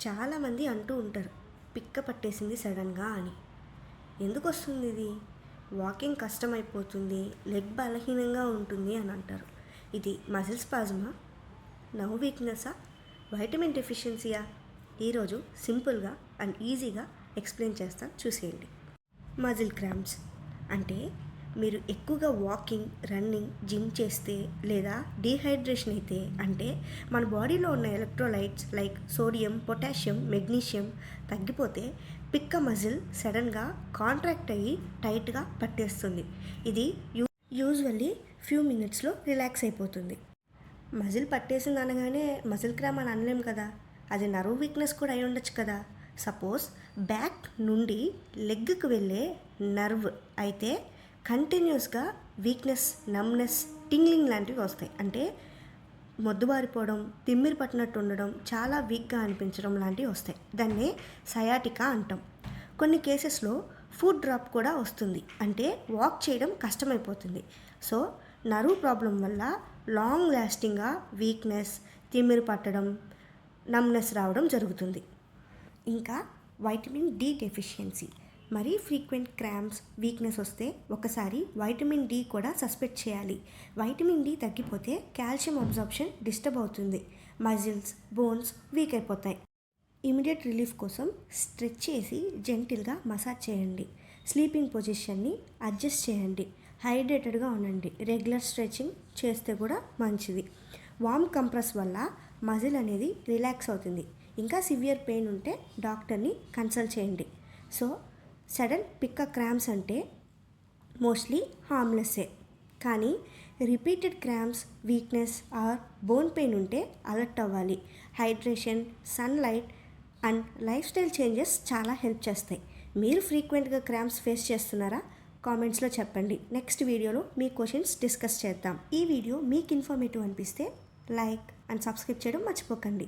చాలామంది అంటూ ఉంటారు పిక్క పట్టేసింది సడన్గా అని. ఎందుకు వస్తుంది ఇది? వాకింగ్ కష్టమైపోతుంది, లెగ్ బలహీనంగా ఉంటుంది అని అంటారు. ఇది మజిల్ స్పాజ్మా, నర్వ్ వీక్నెస్సా, వైటమిన్ డెఫిషియన్సీయా? ఈరోజు సింపుల్గా అండ్ ఈజీగా ఎక్స్ప్లెయిన్ చేస్తాను, చూసేయండి. మజిల్ క్రాంప్స్ అంటే మీరు ఎక్కువగా వాకింగ్, రన్నింగ్, జిమ్ చేస్తే లేదా డీహైడ్రేషన్ అయితే, అంటే మన బాడీలో ఉన్న electrolytes like sodium, potassium, magnesium తగ్గిపోతే పిక్క మజిల్ సడన్గా కాంట్రాక్ట్ అయ్యి టైట్గా పట్టేస్తుంది. ఇది యూజువల్లీ ఫ్యూ మినిట్స్లో రిలాక్స్ అయిపోతుంది. మజిల్ పట్టేసింది అనగానే మజిల్ క్రామ్ అని అనలేం కదా, అది నర్వ్ వీక్నెస్ కూడా అయి ఉండొచ్చు కదా. సపోజ్ బ్యాక్ నుండి లెగ్కి వెళ్ళే నర్వ్ అయితే కంటిన్యూస్గా వీక్నెస్, నమ్నెస్, టింగ్లింగ్ లాంటివి వస్తాయి. అంటే మొద్దుబారిపోవడం, తిమ్మిరి పట్టినట్టు ఉండడం, చాలా వీక్గా అనిపించడం లాంటివి వస్తాయి. దాన్నే సయాటికా అంటాం. కొన్ని కేసెస్లో ఫుడ్ డ్రాప్ కూడా వస్తుంది, అంటే వాక్ చేయడం కష్టమైపోతుంది. సో నర్వ్ ప్రాబ్లం వల్ల లాంగ్ లాస్టింగ్గా వీక్నెస్, తిమ్మిరి పట్టడం, నమ్నెస్ రావడం జరుగుతుంది. ఇంకా వైటమిన్ డి డెఫిషియన్సీ, మరీ ఫ్రీక్వెంట్ క్రాంప్స్, వీక్నెస్ వస్తే ఒకసారి వైటమిన్ డి కూడా సస్పెక్ట్ చేయాలి. వైటమిన్ డి తగ్గిపోతే కాల్షియం అబ్జార్ప్షన్ డిస్టర్బ్ అవుతుంది, మజిల్స్, బోన్స్ వీక్ అయిపోతాయి. ఇమీడియట్ రిలీఫ్ కోసం స్ట్రెచ్ చేసి జెంటిల్గా మసాజ్ చేయండి. స్లీపింగ్ పొజిషన్ని అడ్జస్ట్ చేయండి. హైడ్రేటెడ్గా ఉండండి. రెగ్యులర్ స్ట్రెచింగ్ చేస్తే కూడా మంచిది. వార్మ్ కంప్రెస్ వల్ల మజిల్ అనేది రిలాక్స్ అవుతుంది. ఇంకా సివియర్ పెయిన్ ఉంటే డాక్టర్ని కన్సల్ట్ చేయండి. సో సడన్ పిక్క క్రాంప్స్ అంటే మోస్ట్లీ హార్మ్లెస్సే, కానీ repeated cramps, weakness or bone pain ఉంటే అలర్ట్ అవ్వాలి. Hydration, sunlight and life style changes చాలా హెల్ప్ చేస్తాయి. మీరు ఫ్రీక్వెంట్గా క్రాంప్స్ ఫేస్ చేస్తున్నారా? కామెంట్స్లో చెప్పండి. నెక్స్ట్ వీడియోలో మీ క్వశ్చన్స్ డిస్కస్ చేద్దాం. ఈ వీడియో మీకు ఇన్ఫర్మేటివ్ అనిపిస్తే లైక్ అండ్ సబ్స్క్రైబ్ చేయడం మర్చిపోకండి.